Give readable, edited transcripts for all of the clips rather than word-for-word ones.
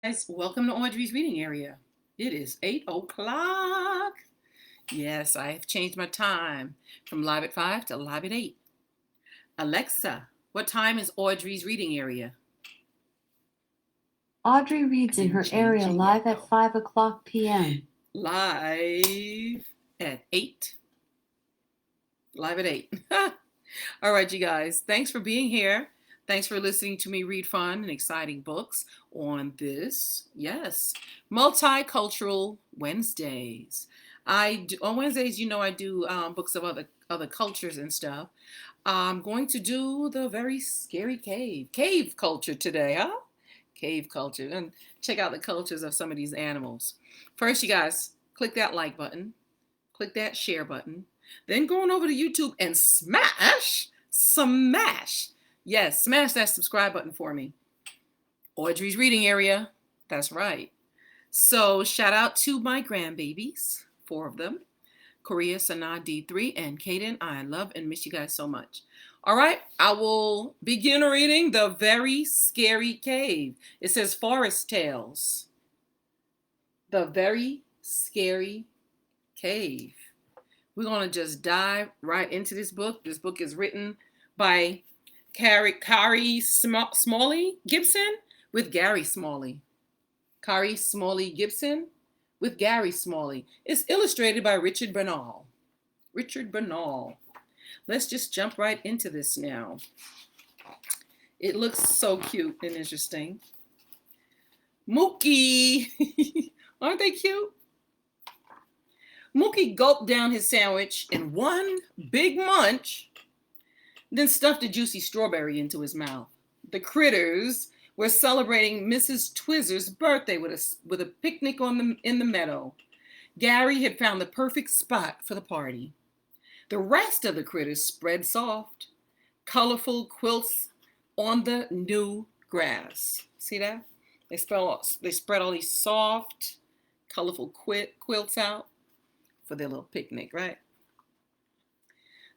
Guys, welcome to Audrey's reading area. It is 8 o'clock. Yes, I have changed my time from live at 5 to live at 8. Alexa, what time is Audrey's reading area? Audrey reads in her area live at 5 o'clock p.m. Live at 8. Live at 8. All right, you guys. Thanks for being here. Thanks for listening to me read fun and exciting books on this, yes, Multicultural Wednesdays. On Wednesdays, I do books of other cultures and stuff. I'm going to do the very scary cave culture today, huh? Cave culture, and check out the cultures of some of these animals. First, you guys, click that like button, click that share button, then go on over to YouTube and smash, yes, smash that subscribe button for me. Audrey's reading area, that's right. So shout out to my grandbabies, 4 of them, Korea, Sanaa, D3, and Kaden. I love and miss you guys so much. All right, I will begin reading The Very Scary Cave. It says Forest Tales. The Very Scary Cave. We're going to just dive right into this book. This book is written by Kari Smalley Gibson with Gary Smalley. Kari Smalley Gibson with Gary Smalley. It's illustrated by Richard Bernal. Let's just jump right into this now. It looks so cute and interesting. Mookie. Aren't they cute? Mookie gulped down his sandwich in one big munch, then stuffed a juicy strawberry into his mouth. The critters were celebrating Mrs. Twizzer's birthday with a picnic in the meadow. Gary had found the perfect spot for the party. The rest of the critters spread soft, colorful quilts on the new grass. See that? They spread all these soft, colorful quilts out for their little picnic, right?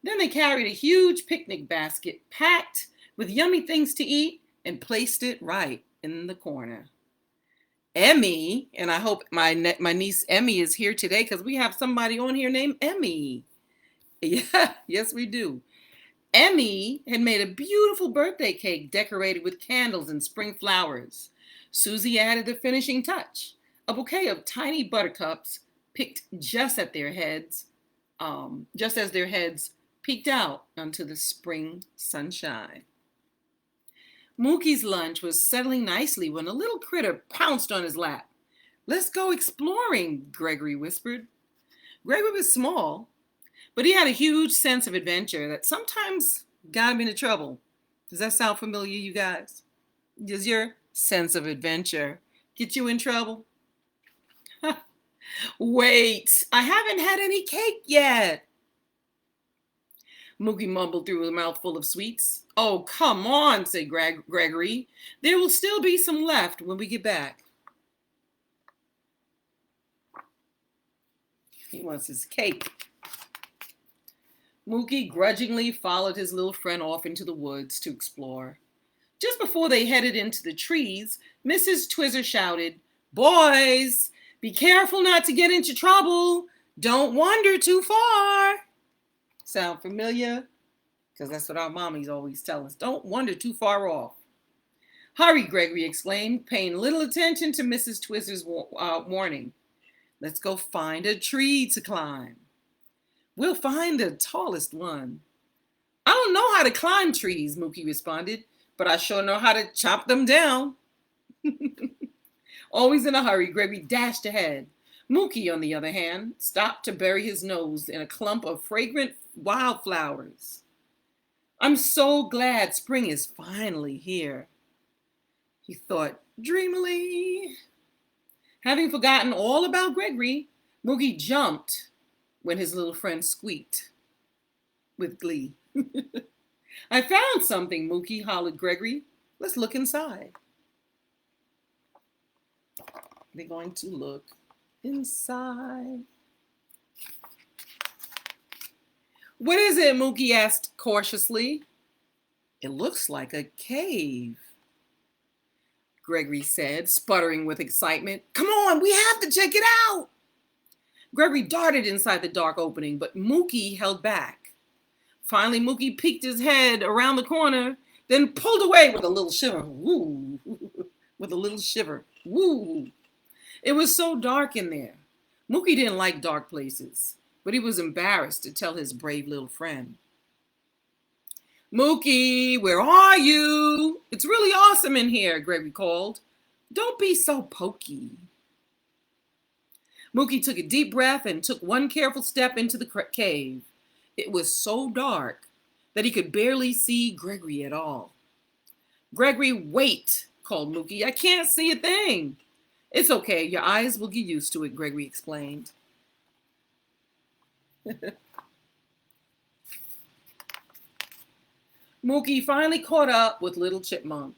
Then they carried a huge picnic basket packed with yummy things to eat and placed it right in the corner. Emmy, and I hope my niece Emmy is here today because we have somebody on here named Emmy. Yeah, yes we do. Emmy had made a beautiful birthday cake decorated with candles and spring flowers. Susie added the finishing touch, a bouquet of tiny buttercups picked just as their heads peeked out onto the spring sunshine. Mookie's lunch was settling nicely when a little critter pounced on his lap. "Let's go exploring," Gregory whispered. Gregory was small, but he had a huge sense of adventure that sometimes got him into trouble. Does that sound familiar, you guys? Does your sense of adventure get you in trouble? Wait, I haven't had any cake yet. Mookie mumbled through a mouthful of sweets. "Oh, come on," said Gregory. "There will still be some left when we get back." He wants his cake. Mookie grudgingly followed his little friend off into the woods to explore. Just before they headed into the trees, Mrs. Twizzer shouted, "Boys, be careful not to get into trouble. Don't wander too far." Sound familiar? Because that's what our mommies always tell us. Don't wander too far off. "Hurry," Gregory exclaimed, paying little attention to Mrs. Twizzer's warning. "Let's go find a tree to climb." "We'll find the tallest one." "I don't know how to climb trees," Mookie responded, "but I sure know how to chop them down." Always in a hurry, Gregory dashed ahead. Mookie, on the other hand, stopped to bury his nose in a clump of fragrant wildflowers. "I'm so glad spring is finally here," he thought dreamily. Having forgotten all about Gregory, Mookie jumped when his little friend squeaked with glee. "I found something, Mookie," hollered Gregory. "Let's look inside." They're going to look inside. "What is it?" Mookie asked cautiously. "It looks like a cave." Gregory said, sputtering with excitement. Come on, we have to check it out. Gregory darted inside the dark opening, but Mookie held back. Finally, Mookie peeked his head around the corner, then pulled away with a little shiver. Woo! With a little shiver. Woo! It was so dark in there. Mookie didn't like dark places, but he was embarrassed to tell his brave little friend. Mookie, where are you? It's really awesome in here, Gregory called. Don't be so pokey. Mookie took a deep breath and took one careful step into the cave. It was so dark that he could barely see Gregory at all. Gregory, wait, called Mookie. I can't see a thing. It's okay. Your eyes will get used to it, Gregory explained. Mookie finally caught up with Little Chipmunk.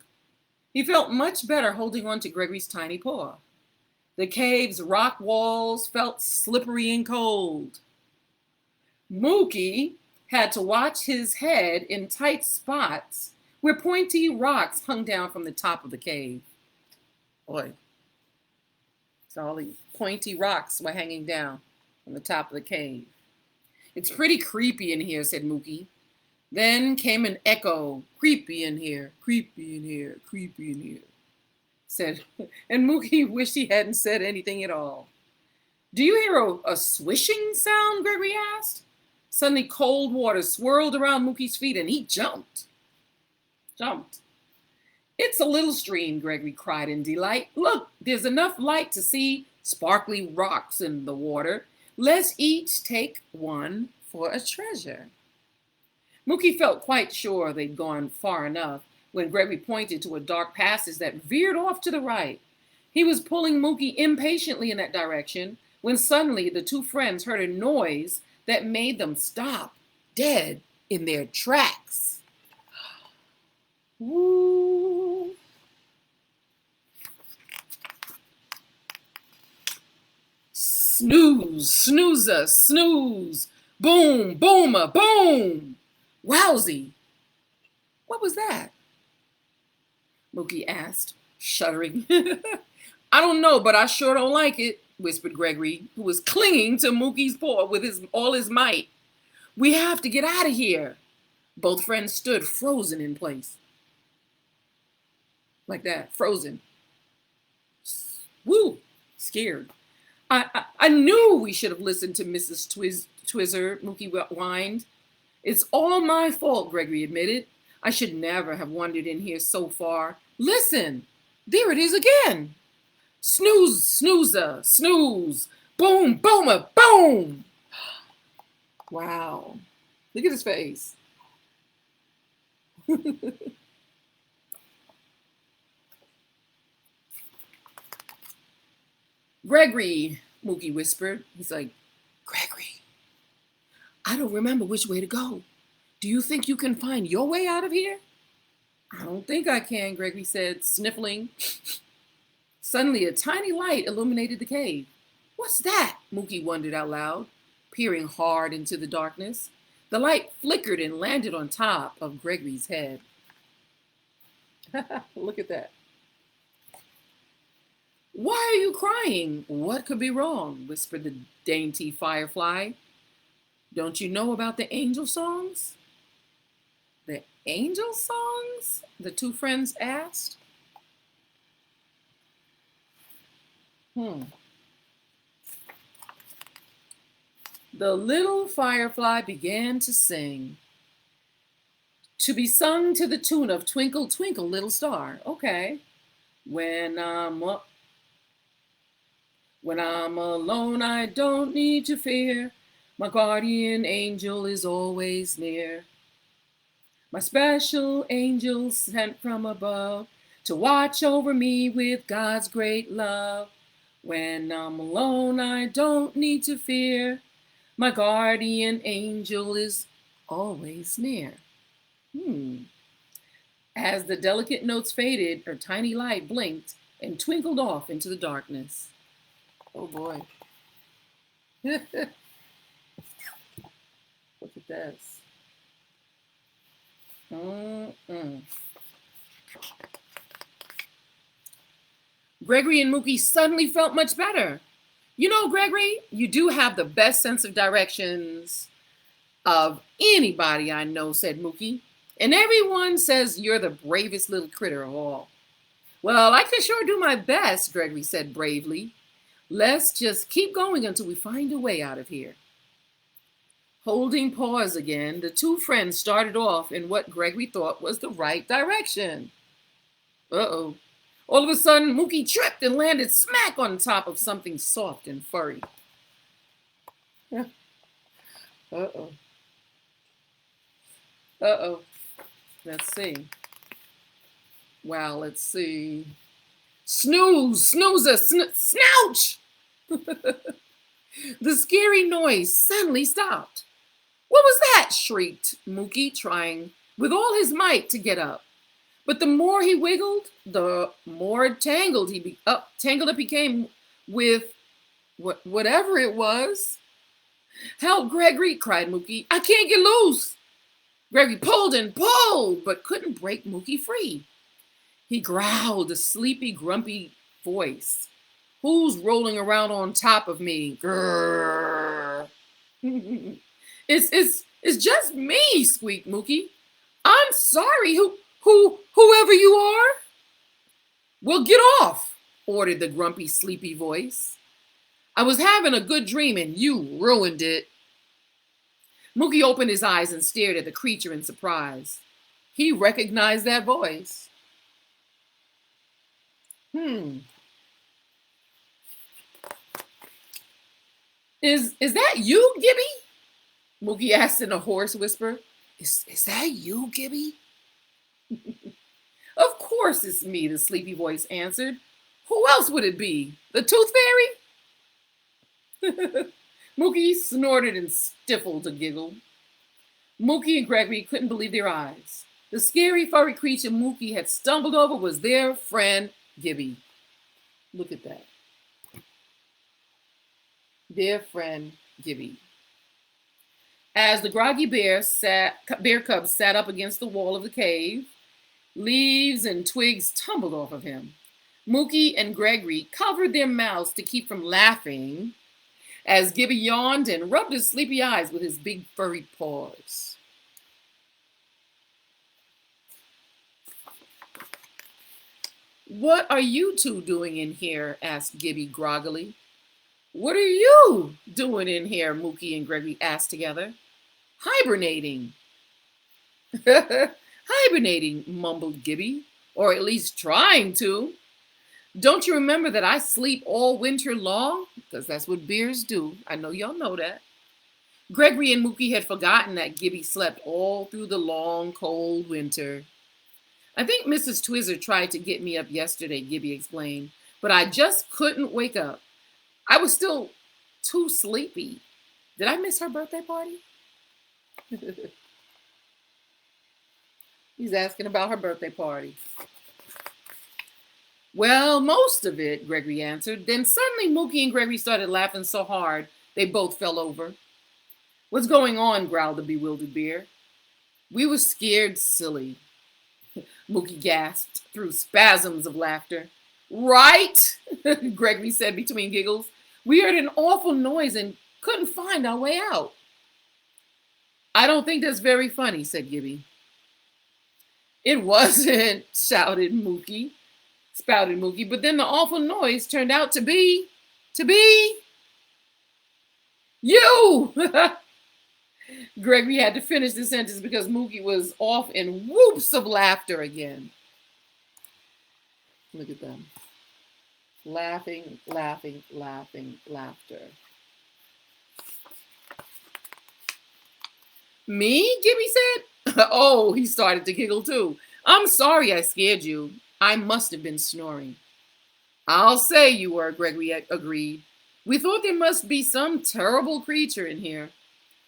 He felt much better holding on to Gregory's tiny paw. The cave's rock walls felt slippery and cold. Mookie had to watch his head in tight spots where pointy rocks hung down from the top of the cave. Boy, so all these pointy rocks were hanging down from the top of the cave. It's pretty creepy in here, said Mookie. Then came an echo. Creepy in here, creepy in here, creepy in here, said, and Mookie wished he hadn't said anything at all. Do you hear a swishing sound? Gregory asked. Suddenly cold water swirled around Mookie's feet and he jumped. It's a little stream, Gregory cried in delight. Look, there's enough light to see sparkly rocks in the water. Let's each take one for a treasure. Mookie felt quite sure they'd gone far enough when Gregory pointed to a dark passage that veered off to the right. He was pulling Mookie impatiently in that direction when suddenly the two friends heard a noise that made them stop dead in their tracks. Woo! Snooze, snoozer, snooze. Boom, boomer, boom. Wowsy. What was that? Mookie asked, shuddering. I don't know, but I sure don't like it, whispered Gregory, who was clinging to Mookie's paw with all his might. We have to get out of here. Both friends stood frozen in place. Like that, frozen. Woo, scared. I knew we should have listened to Mrs. Twizzer, Mookie whined. It's all my fault, Gregory admitted. I should never have wandered in here so far. Listen, there it is again. Snooze, snoozer, snooze. Boom, boomer, boom. Wow. Look at his face. Gregory, Mookie whispered. He's like, Gregory, I don't remember which way to go. Do you think you can find your way out of here? I don't think I can, Gregory said, sniffling. Suddenly, a tiny light illuminated the cave. What's that? Mookie wondered out loud, peering hard into the darkness. The light flickered and landed on top of Gregory's head. Look at that. Why are you crying? What could be wrong? Whispered the dainty firefly. Don't you know about the angel songs? The angel songs? The two friends asked. The little firefly began to sing. To be sung to the tune of Twinkle, Twinkle, Little Star. Okay. When I'm alone, I don't need to fear. My guardian angel is always near. My special angel sent from above to watch over me with God's great love. When I'm alone, I don't need to fear. My guardian angel is always near. As the delicate notes faded, her tiny light blinked and twinkled off into the darkness. Oh boy. Look at this. Gregory and Mookie suddenly felt much better. You know, Gregory, you do have the best sense of directions of anybody I know, said Mookie. And everyone says you're the bravest little critter of all. Well, I can sure do my best, Gregory said bravely. Let's just keep going until we find a way out of here. Holding pause again, the two friends started off in what Gregory thought was the right direction. Uh-oh. All of a sudden, Mookie tripped and landed smack on top of something soft and furry. Uh-oh. Uh-oh. Let's see. Wow, let's see. Snoozer, snouch! The scary noise suddenly stopped. What was that? Shrieked Mookie, trying with all his might to get up. But the more he wiggled, the more tangled up he became with whatever it was. Help, Gregory, cried Mookie. I can't get loose. Gregory pulled and pulled, but couldn't break Mookie free. He growled a sleepy, grumpy voice. Who's rolling around on top of me? Grrr. It's just me, squeaked Mookie. I'm sorry, whoever you are. Well, get off, ordered the grumpy, sleepy voice. I was having a good dream and you ruined it. Mookie opened his eyes and stared at the creature in surprise. He recognized that voice. Is that you, Gibby? Mookie asked in a hoarse whisper. Is that you, Gibby? Of course it's me, the sleepy voice answered. Who else would it be? The Tooth Fairy? Mookie snorted and stifled a giggle. Mookie and Gregory couldn't believe their eyes. The scary furry creature Mookie had stumbled over was their friend Gibby. Look at that. Their friend Gibby. As the groggy bear cub sat up against the wall of the cave, leaves and twigs tumbled off of him. Mookie and Gregory covered their mouths to keep from laughing as Gibby yawned and rubbed his sleepy eyes with his big furry paws. What are you two doing in here? Asked Gibby groggily. What are you doing in here? Mookie and Gregory asked together. Hibernating. Hibernating, mumbled Gibby, or at least trying to. Don't you remember that I sleep all winter long? Because that's what bears do. I know y'all know that. Gregory and Mookie had forgotten that Gibby slept all through the long, cold winter. I think Mrs. Twizzler tried to get me up yesterday, Gibby explained, but I just couldn't wake up. I was still too sleepy. Did I miss her birthday party? He's asking about her birthday party. Well, most of it, Gregory answered. Then suddenly Mookie and Gregory started laughing so hard they both fell over. What's going on? Growled the bewildered bear. We were scared silly. Mookie gasped through spasms of laughter. Right, Gregory said between giggles. We heard an awful noise and couldn't find our way out. I don't think that's very funny, said Gibby. It wasn't, spouted Mookie. But then the awful noise turned out to be you! Gregory had to finish the sentence because Mookie was off in whoops of laughter again. Look at them. Laughing, laughing, laughing, laughter. Me? Gibby said. Oh, he started to giggle too. I'm sorry I scared you. I must have been snoring. I'll say you were, Gregory agreed. We thought there must be some terrible creature in here.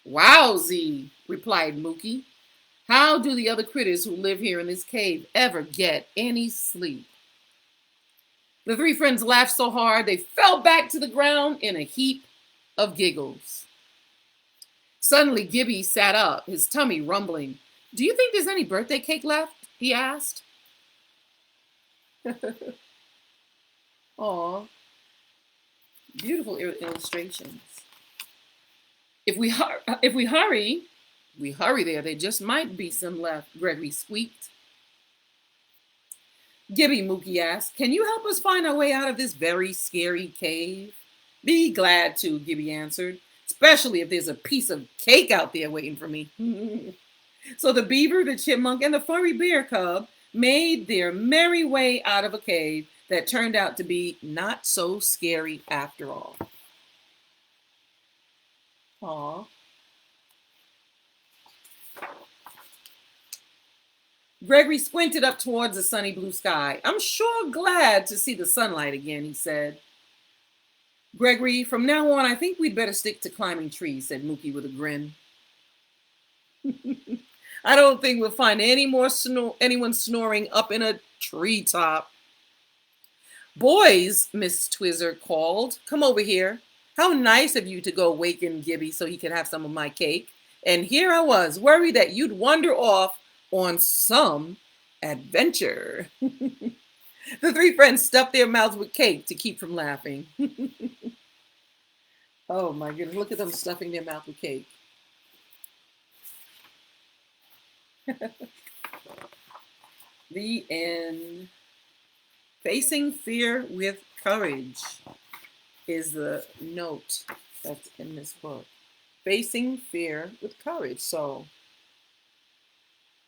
Wowsy, replied Mookie. How do the other critters who live here in this cave ever get any sleep? The three friends laughed so hard they fell back to the ground in a heap of giggles. Suddenly, Gibby sat up, his tummy rumbling. Do you think there's any birthday cake left? He asked. Aw, beautiful illustrations. If we hurry there. There just might be some left, Gregory squeaked. Gibby, Mookie asked, can you help us find our way out of this very scary cave? Be glad to, Gibby answered, especially if there's a piece of cake out there waiting for me. So the beaver, the chipmunk, and the furry bear cub made their merry way out of a cave that turned out to be not so scary after all. Aw. Gregory squinted up towards the sunny blue sky. I'm sure glad to see the sunlight again, he said. Gregory, from now on, I think we'd better stick to climbing trees, said Mookie with a grin. I don't think we'll find anyone snoring up in a treetop. Boys, Miss Twizzer called, come over here. How nice of you to go waken Gibby so he could have some of my cake. And here I was, worried that you'd wander off on some adventure. The three friends stuffed their mouths with cake to keep from laughing. Oh my goodness, look at them stuffing their mouth with cake. The end. Facing fear with courage is the note that's in this book. Facing fear with courage. So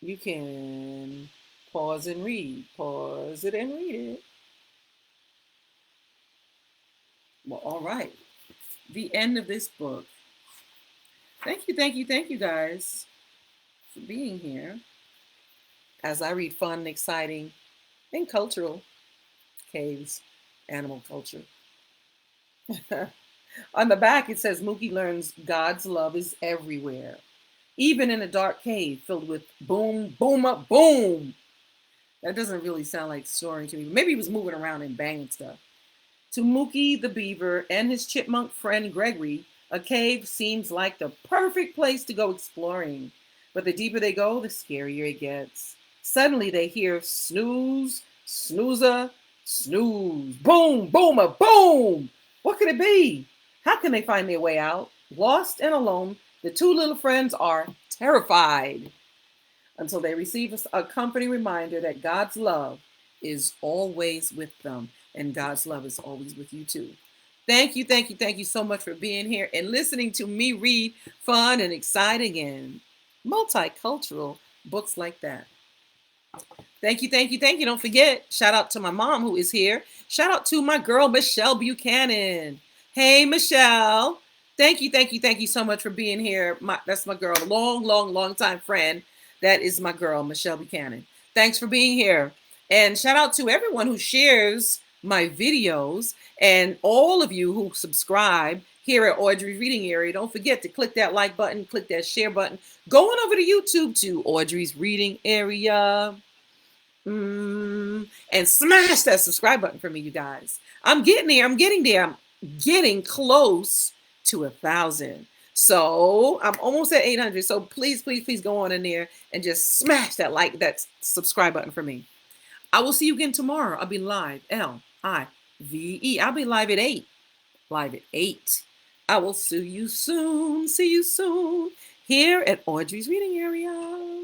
you can pause and read. Pause it and read it. Well, all right. The end of this book. Thank you guys for being here as I read fun, exciting, and cultural caves, animal culture. On the back, it says Mookie learns God's love is everywhere, even in a dark cave filled with boom, boom, up, boom. That doesn't really sound like snoring to me. Maybe he was moving around and banging stuff. To Mookie the beaver and his chipmunk friend Gregory, a cave seems like the perfect place to go exploring. But the deeper they go, the scarier it gets. Suddenly they hear snooze, snoozer, snooze, boom, boomer, boom. What could it be? How can they find their way out? Lost and alone, the two little friends are terrified until they receive a comforting reminder that God's love is always with them, and God's love is always with you too. Thank you so much for being here and listening to me read fun and exciting and multicultural books like that. Thank you. Don't forget, shout out to my mom who is here. Shout out to my girl, Michelle Buchanan. Hey, Michelle. Thank you so much for being here. That's my girl, long time friend. That is my girl, Michelle Buchanan. Thanks for being here. And shout out to everyone who shares my videos and all of you who subscribe here at Audrey's Reading Area. Don't forget to click that like button, click that share button. Go on over to YouTube to Audrey's Reading Area. And smash that subscribe button for me, you guys. I'm getting there. I'm getting close to 1,000. So I'm almost at 800. So please go on in there and just smash that subscribe button for me. I will see you again tomorrow. I'll be live, Live. I'll be live at 8. I will see you soon here at Audrey's Reading Area.